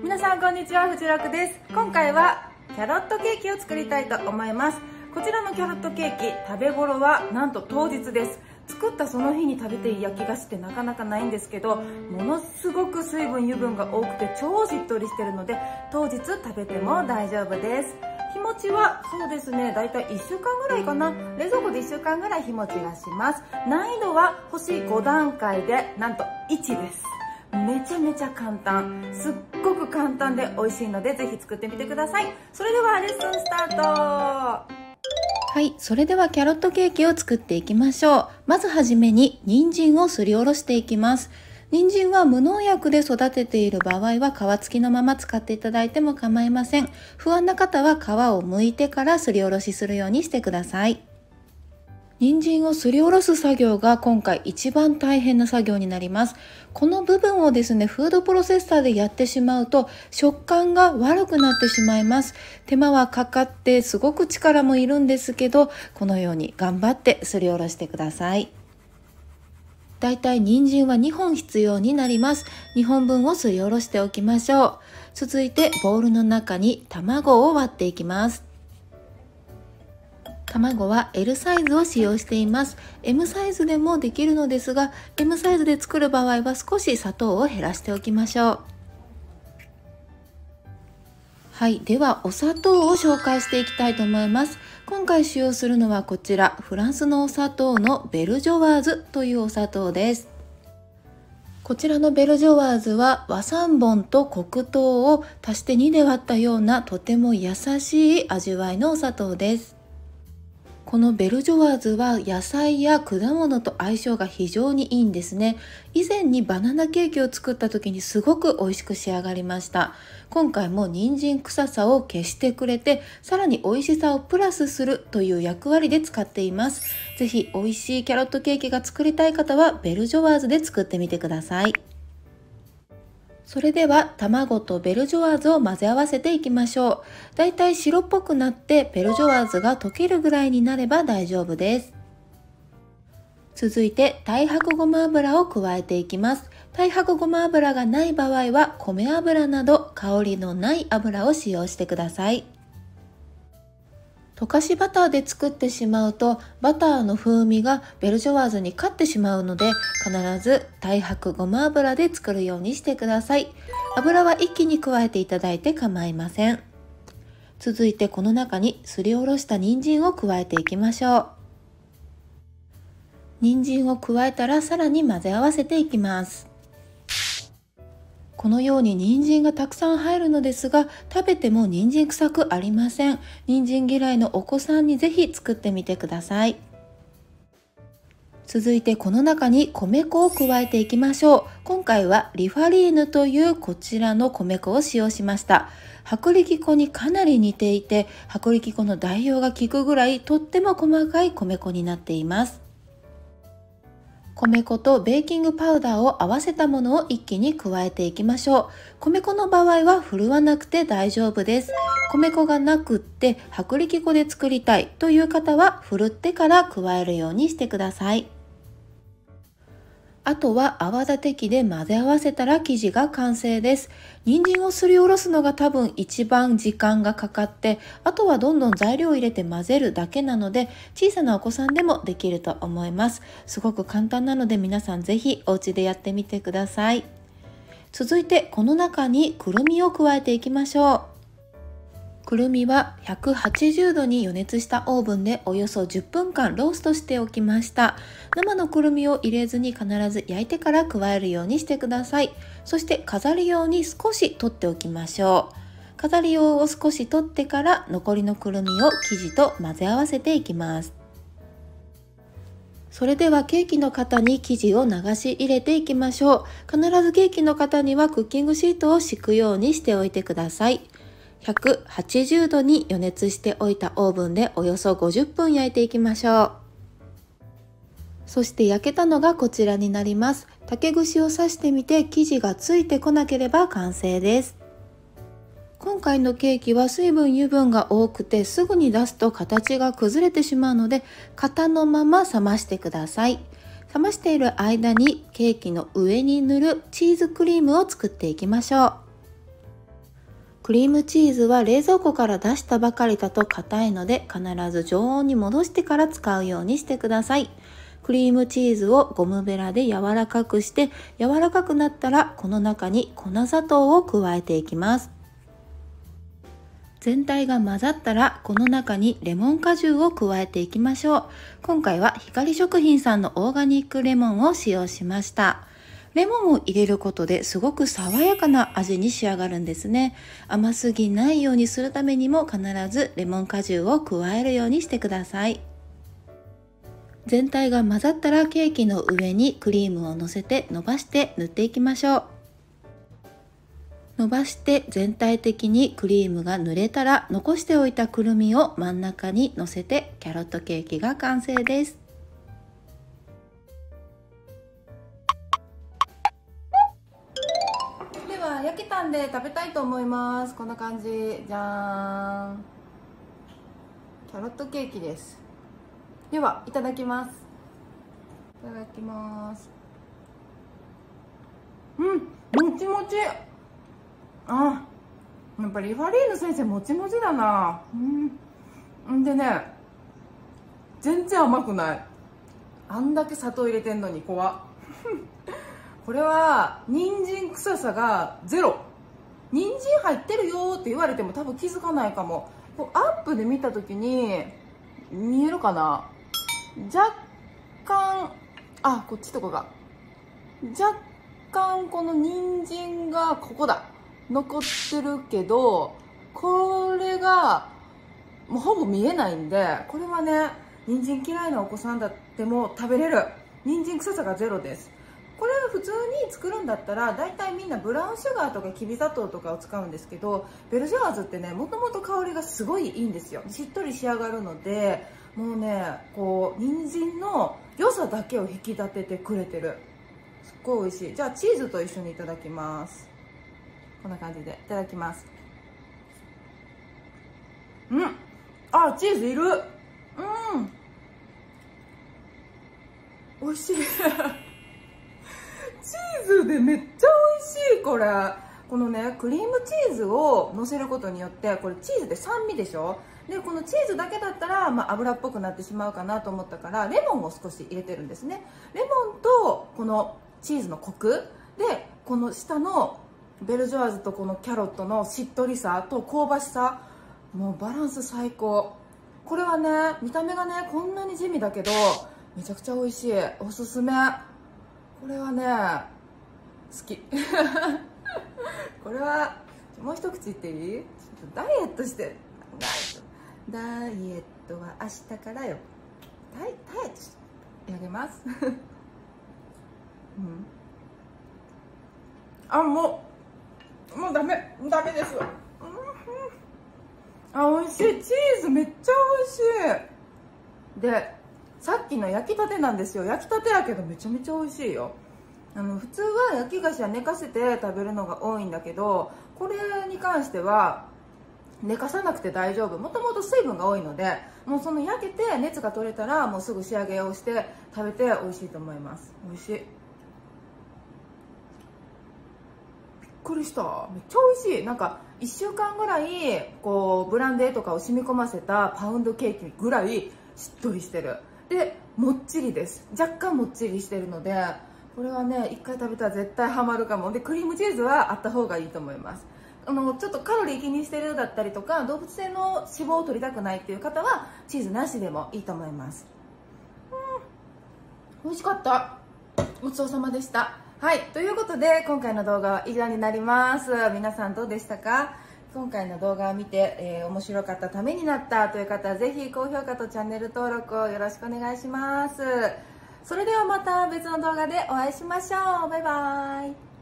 皆さんこんにちは、フジロクです。今回はキャロットケーキを作りたいと思います。こちらのキャロットケーキ、食べ頃はなんと当日です。作ったその日に食べていい焼き菓子ってなかなかないんですけど、ものすごく水分油分が多くて超しっとりしてるので、当日食べても大丈夫です。日持ちはそうですね、だいたい1週間ぐらいかな。冷蔵庫で1週間ぐらい日持ちがします。難易度は星5段階でなんと1です。めちゃめちゃ簡単、すっごく簡単で美味しいのでぜひ作ってみてください。それではレッスンスタート。はい、それではキャロットケーキを作っていきましょう。まずはじめに人参をすりおろしていきます。人参は無農薬で育てている場合は皮付きのまま使っていただいても構いません。不安な方は皮を剥いてからすりおろしするようにしてください。人参をすりおろす作業が今回一番大変な作業になります。この部分をですね、フードプロセッサーでやってしまうと食感が悪くなってしまいます。手間はかかってすごく力もいるんですけど、このように頑張ってすりおろしてください。だいたい人参は2本必要になります。2本分をすりおろしておきましょう。続いてボウルの中に卵を割っていきます。卵は L サイズを使用しています。M サイズでもできるのですが、M サイズで作る場合は少し砂糖を減らしておきましょう。はい、ではお砂糖を紹介していきたいと思います。今回使用するのはこちら、フランスのお砂糖のベルジョワーズというお砂糖です。こちらのベルジョワーズは和三盆と黒糖を足して2で割ったようなとても優しい味わいのお砂糖です。このベルジョワーズは野菜や果物と相性が非常にいいんですね。以前にバナナケーキを作った時にすごく美味しく仕上がりました。今回も人参臭さを消してくれて、さらに美味しさをプラスするという役割で使っています。ぜひ美味しいキャロットケーキが作りたい方はベルジョワーズで作ってみてください。それでは卵とベルジョワーズを混ぜ合わせていきましょう。だいたい白っぽくなってベルジョワーズが溶けるぐらいになれば大丈夫です。続いて太白ごま油を加えていきます。太白ごま油がない場合は米油など香りのない油を使用してください。溶かしバターで作ってしまうとバターの風味がベルジョワーズに勝ってしまうので、必ず太白ごま油で作るようにしてください。油は一気に加えていただいて構いません。続いてこの中にすりおろした人参を加えていきましょう。人参を加えたらさらに混ぜ合わせていきます。このように人参がたくさん入るのですが、食べても人参臭くありません。人参嫌いのお子さんにぜひ作ってみてください。続いてこの中に米粉を加えていきましょう。今回はリファリーヌというこちらの米粉を使用しました。薄力粉にかなり似ていて、薄力粉の代用が効くぐらいとっても細かい米粉になっています。米粉とベーキングパウダーを合わせたものを一気に加えていきましょう。米粉の場合は振るわなくて大丈夫です。米粉がなくって薄力粉で作りたいという方は振るってから加えるようにしてください。あとは泡立て器で混ぜ合わせたら生地が完成です。人参をすりおろすのが多分一番時間がかかって、あとはどんどん材料を入れて混ぜるだけなので、小さなお子さんでもできると思います。すごく簡単なので皆さんぜひお家でやってみてください。続いてこの中にくるみを加えていきましょう。くるみは180度に予熱したオーブンでおよそ10分間ローストしておきました。生のくるみを入れずに必ず焼いてから加えるようにしてください。そして飾り用に少し取っておきましょう。飾り用を少し取ってから残りのくるみを生地と混ぜ合わせていきます。それではケーキの型に生地を流し入れていきましょう。必ずケーキの型にはクッキングシートを敷くようにしておいてください。180度に予熱しておいたオーブンでおよそ50分焼いていきましょう。そして焼けたのがこちらになります。竹串を刺してみて生地がついてこなければ完成です。今回のケーキは水分油分が多くてすぐに出すと形が崩れてしまうので、型のまま冷ましてください。冷ましている間にケーキの上に塗るチーズクリームを作っていきましょう。クリームチーズは冷蔵庫から出したばかりだと硬いので、必ず常温に戻してから使うようにしてください。クリームチーズをゴムベラで柔らかくして、柔らかくなったらこの中に粉砂糖を加えていきます。全体が混ざったらこの中にレモン果汁を加えていきましょう。今回は光食品さんのオーガニックレモンを使用しました。レモンを入れることですごく爽やかな味に仕上がるんですね。甘すぎないようにするためにも必ずレモン果汁を加えるようにしてください。全体が混ざったらケーキの上にクリームをのせて伸ばして塗っていきましょう。伸ばして全体的にクリームが塗れたら、残しておいたくるみを真ん中にのせてキャロットケーキが完成です。では焼けたんで食べたいと思います。こんな感じ。じゃーん、キャロットケーキです。ではいただきます。いただきます。もちもち。やっぱりリファリーヌ先生もちもちだな。でね、全然甘くない。あんだけ砂糖入れてんのに怖っこれは人参臭さがゼロ。人参入ってるよって言われても多分気づかないかも。アップで見た時に見えるかな、若干、こっちとかが若干この人参がここだ残ってるけど、これがもうほぼ見えないんで、これはね、人参嫌いなお子さんだっても食べれる。人参臭さがゼロです。これ普通に作るんだったら大体みんなブラウンシュガーとかきび砂糖とかを使うんですけど、ベルジョワーズってね、もともと香りがすごいいいんですよ。しっとり仕上がるので、もうね、こう人参の良さだけを引き立ててくれてる。すっごい美味しい。じゃあチーズと一緒にいただきます。こんな感じでいただきます。チーズいる。美味しいチーズでめっちゃ美味しい。これ、このね、クリームチーズをのせることによって、これチーズで酸味でしょ。でこのチーズだけだったら、油っぽくなってしまうかなと思ったから、レモンを少し入れてるんですね。レモンとこのチーズのコクで、この下のベルジョワーズとこのキャロットのしっとりさと香ばしさ、もうバランス最高。これはね、見た目がねこんなに地味だけどめちゃくちゃ美味しい。おすすめ。これはね好きこれはもう一口いっていい？ちょっとダイエットしてダイエットは明日からよ。ダイエットしてやげますもうダメです。美味しい。チーズめっちゃ美味しい。でさっきの焼きたてなんですよ。焼きたてやけどめちゃめちゃ美味しいよ。普通は焼き菓子は寝かせて食べるのが多いんだけど、これに関しては寝かさなくて大丈夫。もともと水分が多いので、もうその焼けて熱が取れたらもうすぐ仕上げをして食べて美味しいと思います。美味しい。びっくりした。めっちゃ美味しい。なんか1週間ぐらいこうブランデーとかを染み込ませたパウンドケーキぐらいしっとりしてる。でもっちりです。若干もっちりしてるので、これはね1回食べたら絶対ハマるかも。でクリームチーズはあった方がいいと思います。ちょっとカロリー気にしてるだったりとか、動物性の脂肪を取りたくないっていう方はチーズなしでもいいと思います。美味しかった。ごちそうさまでした。はい、ということで今回の動画は以上になります。皆さんどうでしたか？今回の動画を見て、面白かった、ためになったという方はぜひ高評価とチャンネル登録をよろしくお願いします。それではまた別の動画でお会いしましょう。バイバイ。